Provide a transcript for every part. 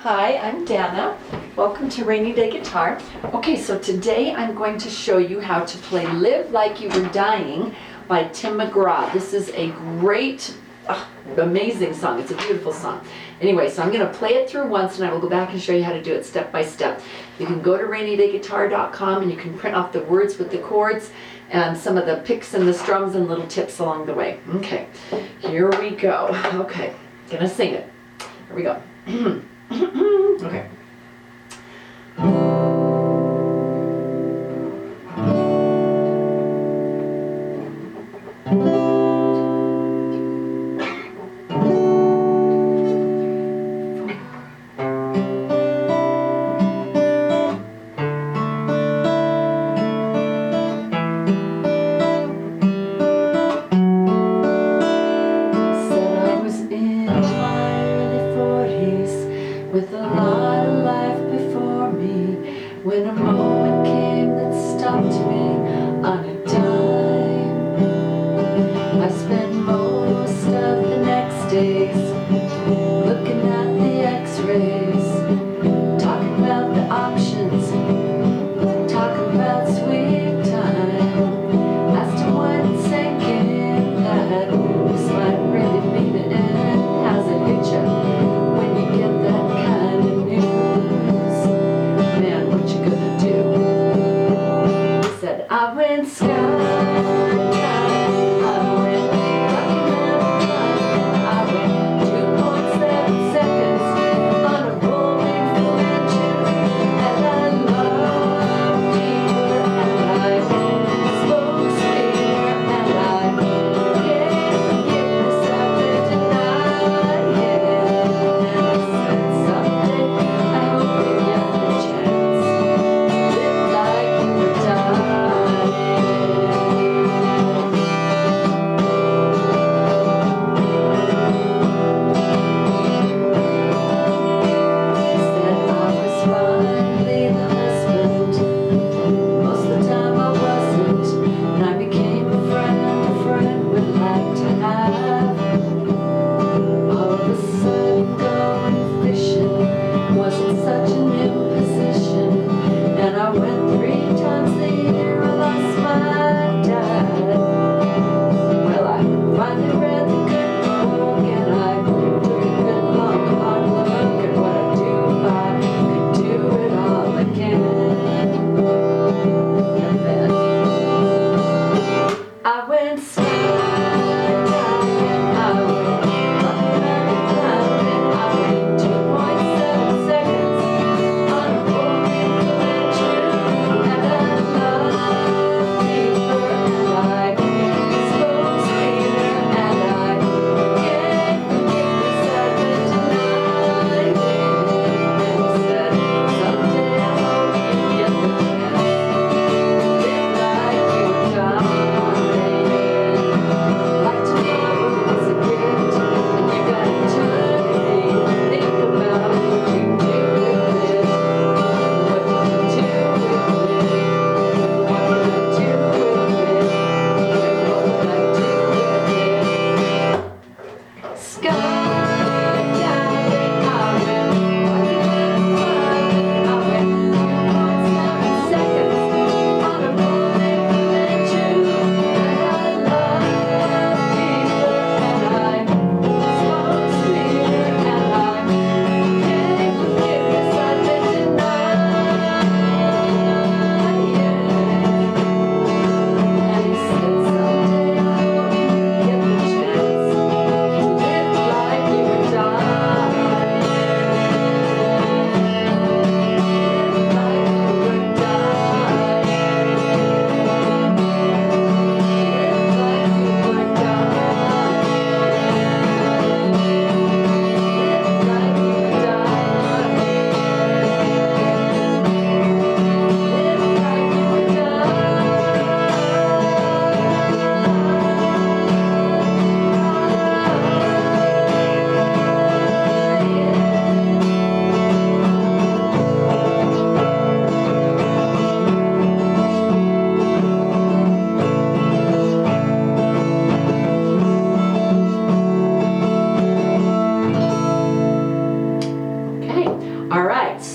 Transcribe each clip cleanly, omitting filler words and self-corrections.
Hi, I'm Dana. Welcome to Rainy Day Guitar. Okay, so today I'm going to show you how to play Live Like You Were Dying by Tim McGraw. This is a great, amazing song. It's a beautiful song. Anyway, so I'm going to play it through once and I will go back and show you how to do it step by step. You can go to rainydayguitar.com and you can print off the words with the chords and some of the picks and the strums and little tips along the way. Okay, here we go. Okay, gonna sing it. Here we go. Okay. With a lot of life before me, when a moment came that stopped me on a dime. I spent most of the next days looking at the x-rays, talking about the options, talking about sweet time, as to when it's sinking that this might really be the end. Has it hit you when you get that kind of news? Man, what you gonna do?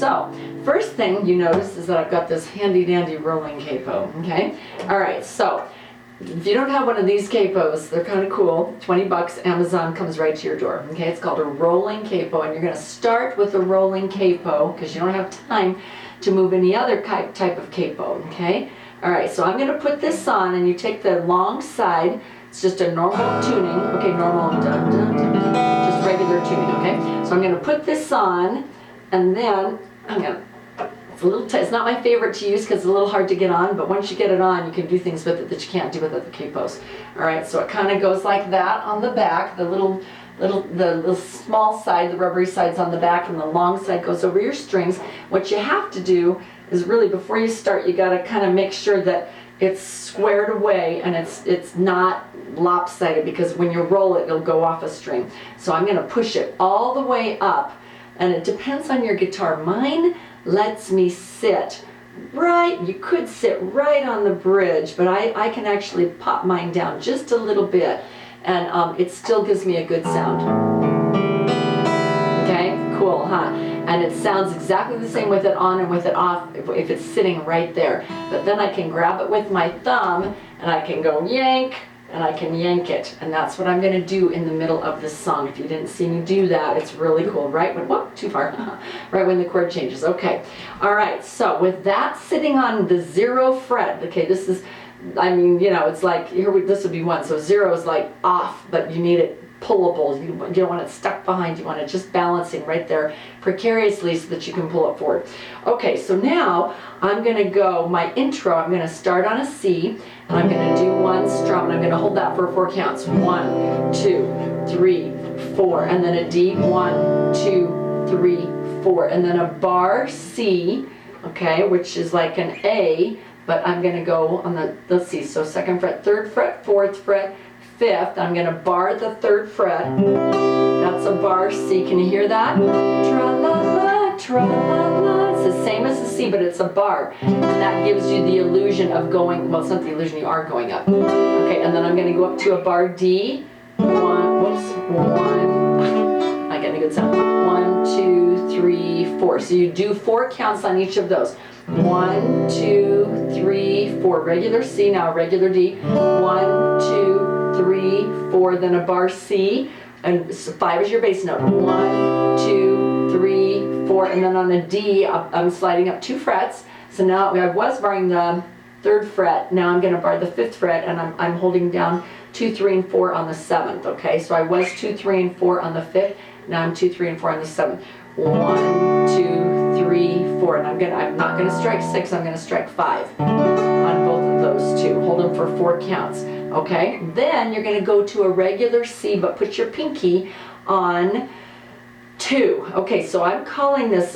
so first thing you notice is that I've got this handy dandy rolling capo, okay? All right, so if you don't have one of these capos, they're kind of cool. 20 bucks, Amazon comes right to your door, okay? It's called a rolling capo, and you're gonna start with a rolling capo because you don't have time to move any other type of capo, okay? All right, so I'm gonna put this on, and you take the long side. It's just a normal tuning, okay, normal, dun, dun, dun, dun, just regular tuning, okay? So I'm gonna put this on, and then I'm gonna, it's not my favorite to use because it's a little hard to get on, but once you get it on, you can do things with it that you can't do with other capos. All right, so it kind of goes like that on the back, the little small side, the rubbery side's on the back, and the long side goes over your strings. What you have to do is really, before you start, you gotta kind of make sure that it's squared away and it's not lopsided, because when you roll it, it'll go off a string. So I'm gonna push it all the way up, and it depends on your guitar. Mine lets me sit right, you could sit right on the bridge, but I can actually pop mine down just a little bit, and it still gives me a good sound. Okay, cool, huh? And it sounds exactly the same with it on and with it off if it's sitting right there. But then I can grab it with my thumb, and I can go yank, and I can yank it. And that's what I'm gonna do in the middle of this song. If you didn't see me do that, it's really cool. Right when, whoop, too far. Right when the chord changes, okay. All right, so with that sitting on the 0 fret, okay, this is, I mean, you know, it's like, this would be 1, so 0 is like off, but you need it pullable. You don't want it stuck behind, you want it just balancing right there precariously so that you can pull it forward. Okay, so now I'm gonna go, my intro, I'm gonna start on a C, and I'm gonna do 1 strum, and I'm gonna hold that for 4 counts. 1, 2, 3, 4, and then a D, 1, 2, 3, 4, and then a bar C, okay, which is like an A, but I'm gonna go on the, let's see, so 2nd fret, 3rd fret, 4th fret, 5th, I'm going to bar the 3rd fret. That's a bar C. Can you hear that? Tra-la-la, tra-la-la. It's the same as the C, but it's a bar. And that gives you the illusion of going, well, it's not the illusion, you are going up. Okay, and then I'm going to go up to a bar D. 1, I get a good sound. 1, 2, 3, 4. So you do 4 counts on each of those. 1, 2, 3, 4. Regular C, now a regular D. 1, 2, 3, 4, then a bar C, and 5 is your bass note. 1, 2, 3, 4, and then on a D, I'm sliding up 2 frets. So now I was barring the 3rd fret. Now I'm going to bar the 5th fret, and I'm holding down 2, 3, and 4 on the 7th. Okay, so I was 2, 3, and 4 on the 5th. Now I'm 2, 3, and 4 on the 7th. 1, 2, 3, 4, and I'm not gonna strike 6. I'm gonna strike 5 on both of those two. Hold them for 4 counts. Okay, then you're going to go to a regular C, but put your pinky on 2. Okay, so I'm calling this,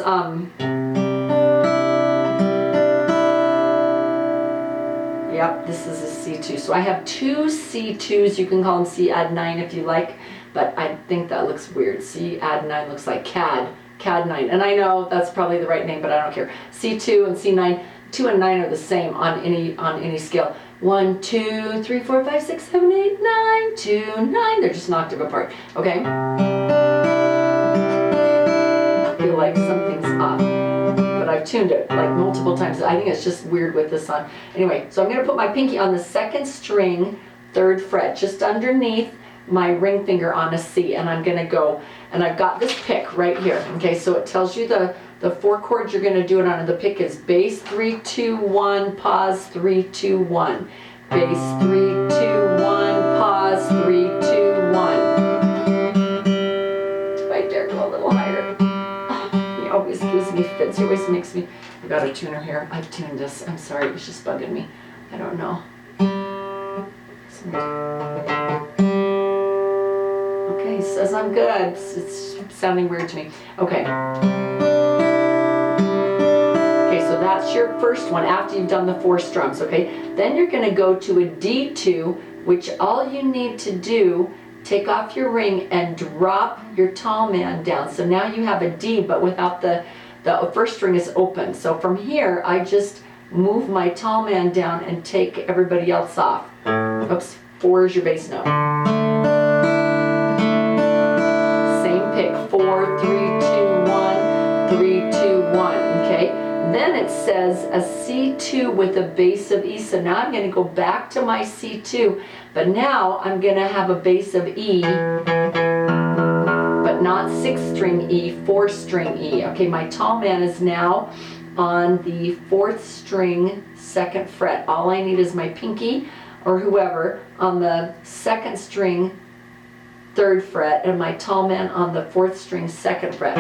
yep, this is a C2. So I have 2 C2s. You can call them C add 9 if you like, but I think that looks weird. C add 9 looks like CAD 9. And I know that's probably the right name, but I don't care. C2 and C9, 2 and 9 are the same on any scale. 1, 2, 3, 4, 5, 6, 7, 8, 9, 2, 9. They're just an octave apart. Okay? I feel like something's off, but I've tuned it like multiple times. I think it's just weird with this song. Anyway, so I'm going to put my pinky on the 2nd string, 3rd fret, just underneath my ring finger on a C, and I'm going to go, and I've got this pick right here. Okay, so it tells you the 4 chords you're going to do it on, and the pick is bass 3, 2, 1, pause 3, 2, 1. Bass 3, 2, 1, pause 3, 2, 1. If I dare go a little higher. He always gives me fits. He always makes me. I got a tuner here. I've tuned this. I'm sorry, it's just bugging me. I don't know. Okay, he says I'm good. It's sounding weird to me. Okay. So that's your first one after you've done the 4 strums, okay? Then you're going to go to a D2, which all you need to do, take off your ring and drop your tall man down. So now you have a D, but without the first string is open. So from here, I just move my tall man down and take everybody else off. Oops, 4 is your bass note. Same pick, 4, 3, 2, 1, 3, 2, 1. Then it says a C2 with a bass of E. So now I'm going to go back to my C2, but now I'm going to have a bass of E, but not 6th string E, 4th string E. Okay, my tall man is now on the 4th string 2nd fret. All I need is my pinky or whoever on the 2nd string 3rd fret and my tall man on the 4th string 2nd fret.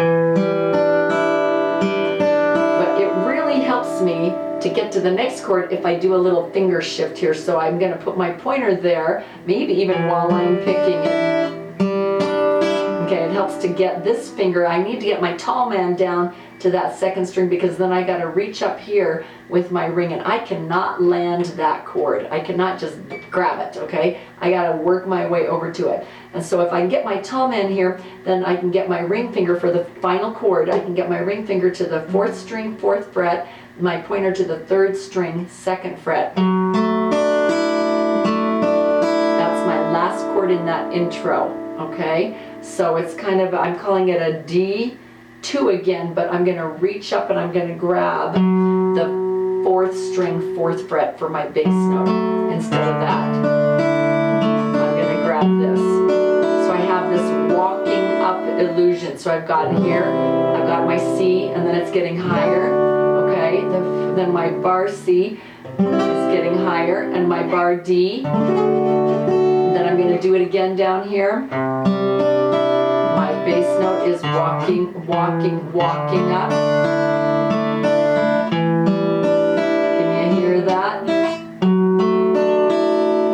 But it really helps me to get to the next chord if I do a little finger shift here. So I'm going to put my pointer there, maybe even while I'm picking it. Okay, it helps to get this finger. I need to get my tall man down to that 2nd string because then I got to reach up here with my ring and I cannot land that chord. I cannot just grab it, okay? I got to work my way over to it. And so if I can get my tall man here, then I can get my ring finger for the final chord. I can get my ring finger to the 4th string 4th fret, my pointer to the 3rd string 2nd fret. That's my last chord in that intro, okay? So it's kind of, I'm calling it a D2 again, but I'm going to reach up and I'm going to grab the 4th string 4th fret for my bass note. Instead of that, I'm going to grab this. So I have this walking up illusion. So I've got here, I've got my C, and then it's getting higher, okay? Then my bar C is getting higher, and my bar D. Then I'm going to do it again down here. My bass note is walking, walking, walking up. Can you hear that?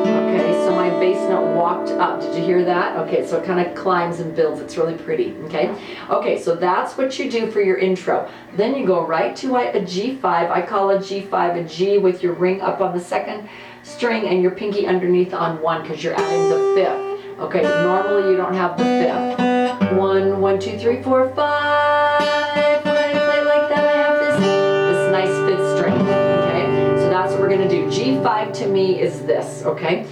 Okay, so my bass note walked up. Did you hear that? Okay, so it kind of climbs and builds. It's really pretty, okay? Okay, so that's what you do for your intro. Then you go right to a G5. I call a G5 a G with your ring up on the 2nd string and your pinky underneath on 1 because you're adding the 5th. Okay, normally you don't have the 5th. 1, 1, 2, 3, 4, 5. When I play like that, I have this nice 5th string. Okay, so that's what we're gonna do. G5 to me is this. Okay,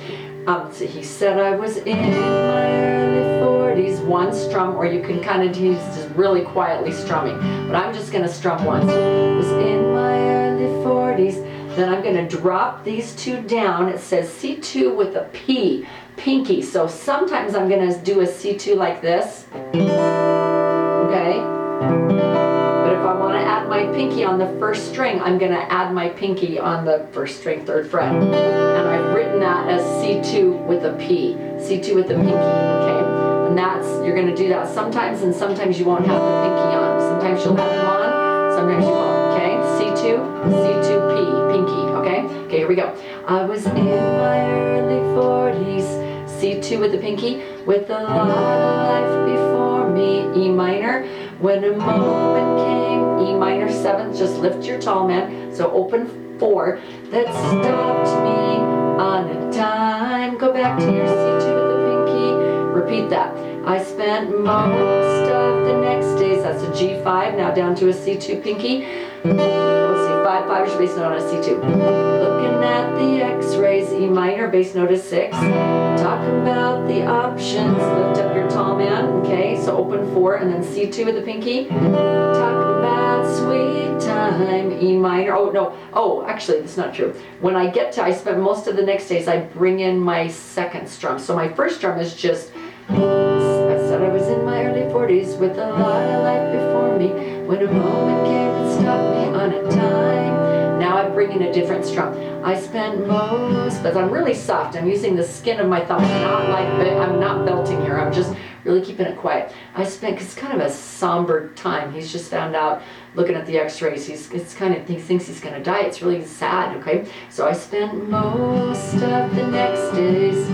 so he said I was in my early 40s. 1 strum, or you can kind of use just really quietly strumming. But I'm just gonna strum once. Was in my early 40s. Then I'm going to drop these 2 down. It says C2 with a P, pinky. So sometimes I'm going to do a C2 like this. Okay? But if I want to add my pinky on the 1st string, I'm going to add my pinky on the 1st string 3rd fret. And I've written that as C2 with a P. C2 with the pinky, okay? And that's, you're going to do that sometimes, and sometimes you won't have the pinky on. Sometimes you'll have them on, sometimes you won't, okay? C2, C2, P, pinky, okay? Okay, here we go. I was in my early 40s, C2 with the pinky, with a lot of life before me, E minor. When a moment came, E minor 7th, just lift your tall man, so open 4, that stopped me on a dime. Go back to your C2 with the pinky, repeat that. I spent most of the next days, that's a G5, now down to a C2 pinky. Let's see, 5, 5 is your bass note on a C2. Looking at the X-rays, E minor, bass note is 6. Talk about the options, lift up your tall man, okay, so open 4, and then C2 with the pinky. Talk about sweet time, E minor, oh no, oh, actually, that's not true. When I get to, I spend most of the next days, I bring in my 2nd strum. So my 1st strum is just, I said I was in my early 40s with a lot of life before me. When a moment came and stopped me on a dime. Now I bring in a different strum. I spent most, but I'm really soft. I'm using the skin of my thumb. I'm not belting here. I'm just really keeping it quiet. I spent, cause it's kind of a somber time. He's just found out, looking at the X-rays. He thinks he's gonna die. It's really sad. Okay, so I spent most of the next days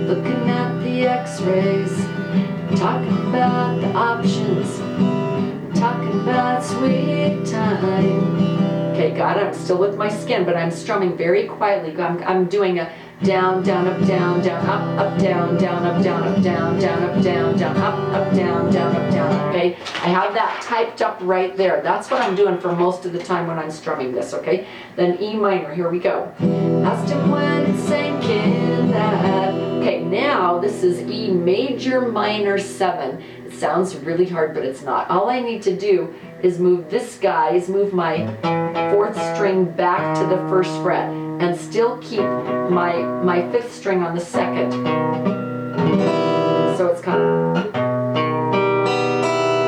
looking at the X-rays, talking about the options, talking about sweet time. Okay, got it. I'm still with my skin, but I'm strumming very quietly. I'm doing a down, down, up, down, down, up, down, down, up, down, up, down, down, up, down, down, up, down, down, up, down. Okay, I have that typed up right there. That's what I'm doing for most of the time when I'm strumming this. Okay, then E minor. Here we go. Asked him when it sank in that. Okay, now this is E major minor 7. It's Sounds really hard, but it's not. All I need to do is move move my fourth string back to the first fret and still keep my fifth string on the second. So it's kind of,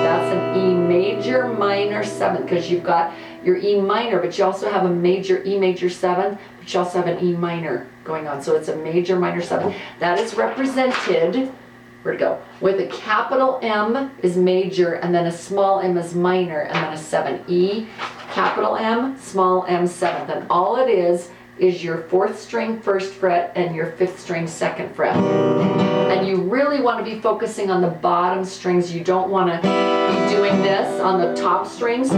that's an E major minor 7, because you've got your E minor, but you also have a major E major 7, but you also have an E minor going on. So it's a major minor 7. That is represented, where'd it go? With a capital M is major, and then a small m is minor, and then a 7. E, capital M, small m 7th. And all it is your fourth string first fret and your fifth string second fret. And you really want to be focusing on the bottom strings. You don't want to be doing this on the top strings.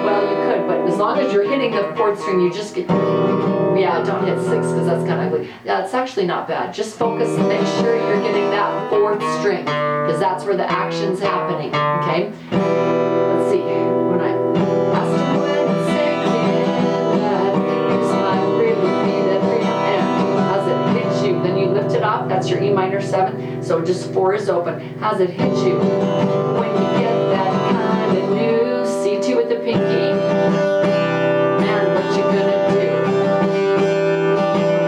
Well, you could, but as long as you're hitting the fourth string, you just get, yeah, don't hit 6 because that's kind of ugly. Yeah, it's actually not bad. Just focus and make sure you're getting that fourth string, because that's where the action's happening, okay? Let's see, when I asked him when it's sinking, that is my really that and as it hits you, then you lift it off, that's your E minor 7, so just 4 is open. How's it hit you? When you get that kind of new C2 with the pinky, and what you gonna do?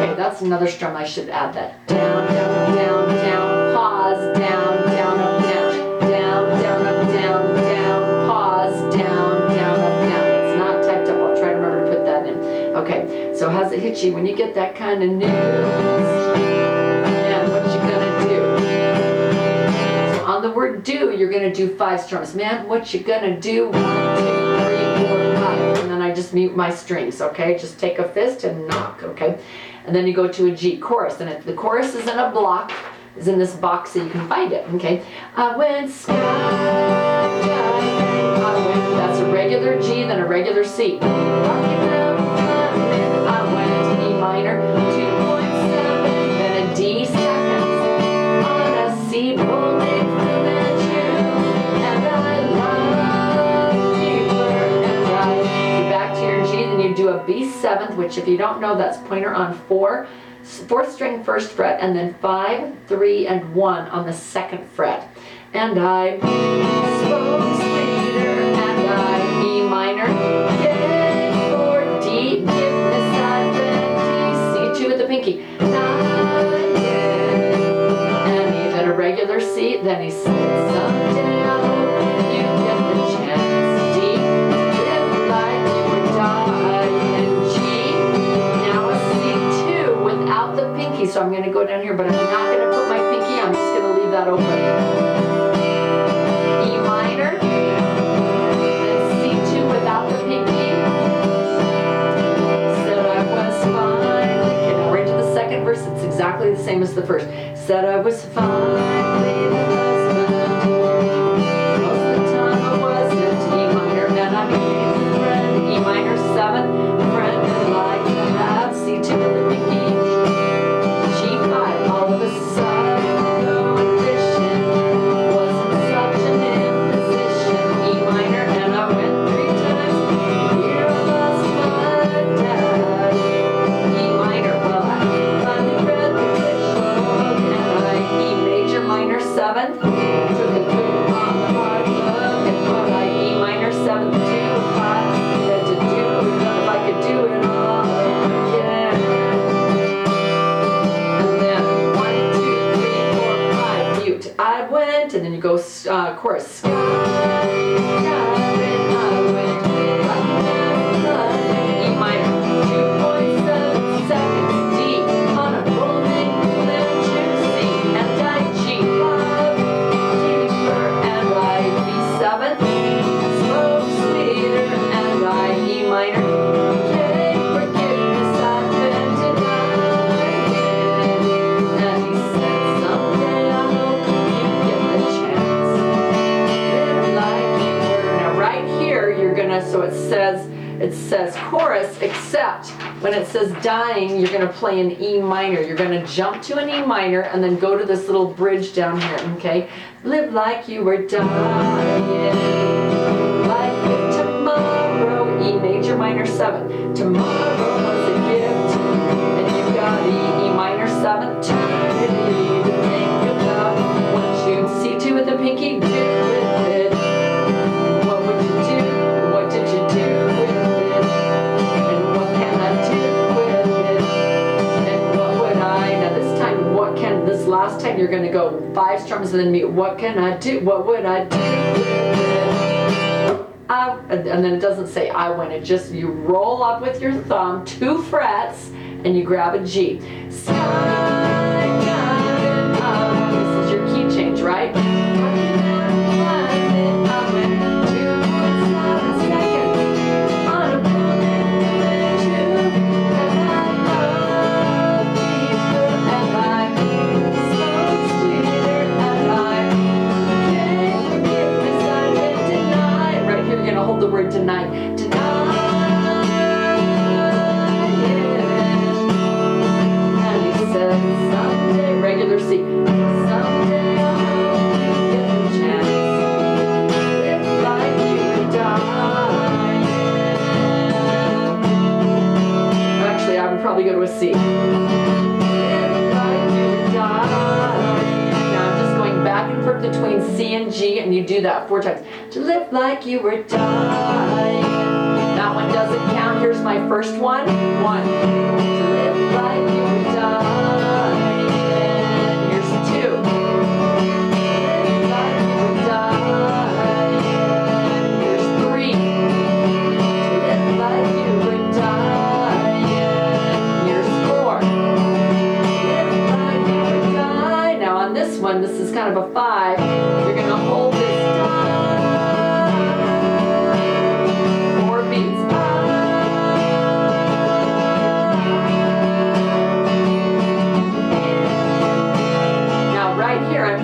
Okay, that's another strum. I should add that. Down, down, down, down, pause, down, down, up, down, down, down, up, down, down, pause, down, down, up, down. It's not typed up. I'll try to remember to put that in. Okay, so how's it hit you when you get that kind of news? And what you gonna do? So on the word do, you're gonna do 5 strums. Man, what you gonna do? 1, 2, 3, 4, 5. And then I just mute my strings, okay? Just take a fist and knock, okay? And then you go to a G, chorus. And if the chorus is in a block, is in this box so you can find it, okay? I went sky, I went, that's a regular G, then a regular C. I went E minor, 2.7, then a D seconds, on a C bowling through the June, and I love you, and I, back to your G, then you do a B 7th, which if you don't know, that's pointer on 4, fourth string first fret, and then 5, 3, and 1 on the second fret. And I spoke sweeter, and I E minor, yay for D, give this side, then D, C2 with the pinky, and he's at a regular C, then he sings someday I hope you get the chance, D, live like you were dying, and G, now a C2 without the pinky, so I'm going to go down here, but I'm not going to put my pinky, I'm just going to leave that open. E minor, and C2 without the pinky, said I was fine, okay, now right to the second verse, it's exactly the same as the first, said I was fine, leave the husband, most of the time I wasn't, E minor, and I became a friend, E minor 7, friend and like to have, C2 with the pinky, G5, all of a sudden, no addition, wasn't such an imposition, E minor, and I went 3 times, here I lost my dad, E minor, well I finally read the book, and I E major minor 7th, took a boot on the hard look, and what I E minor 7th, 2, 5, had to do it if I could do it all again. And then 1, 2, 3, 4, 5, mute. I went, and then you go chorus. Sky, I went, E minor, 2.7 seconds, D, on a rolling, then C, and I G, 5, deeper, and I B 7, smoke sweeter, and I E minor, yay, forgiveness I've been denied, and he said someday I hope you get the chance, live like you were. Now right here, you're gonna, so it says chorus, except when it says dying, you're gonna play an E minor. You're gonna jump to an E minor and then go to this little bridge down here, okay? Live like you were dying, like if tomorrow, E major minor 7, tomorrow was a gift, and you got E minor 7, eternity. you're going to go 5 strums and then mute. What can I do? What would I do? And then it doesn't say I win. It just, you roll up with your thumb 2 frets and you grab a G. Sky, diamond, this is your key change, right? The word deny. And he said, someday, regular C. Someday I hope you get the chance. Live like you were dying. Actually, I would probably go to a C. Live like you were dying. Now I'm just going back and forth between C and G, and you do that 4 times. To live like you were dying. That one doesn't count. Here's my first one. 1. To live like you were dying. Here's 2. To live like you were dying. Here's 3. To live like you were dying. Here's 4. To live like you were dying. Now on this one, this is kind of a 5. You're going to hold this down.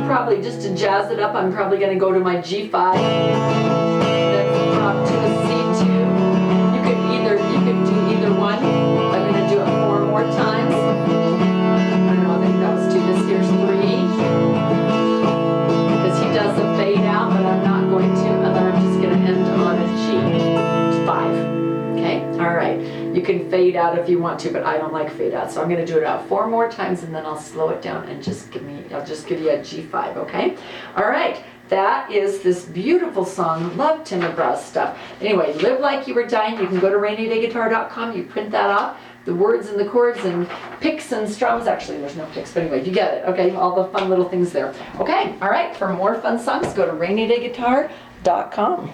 Probably just to jazz it up, I'm probably going to go to my G5. Then drop to a C2. You could do either one. I'm going to do it 4 more times. I don't know, I think that was 2. This here's 3. Because he does the fade out, but I'm not going to, and then I'm just going to end on a G5. Okay? All right. You can fade out if you want to, but I don't like fade out. So I'm going to do it out 4 more times, and then I'll slow it down and I'll just give you a G5, okay? All right, that is this beautiful song. Love Tim McGraw's stuff. Anyway, Live Like You Were Dying. You can go to rainydayguitar.com. You print that off, the words and the chords and picks and strums. Actually, there's no picks, but anyway, you get it, okay? All the fun little things there. Okay, all right, for more fun songs, go to rainydayguitar.com.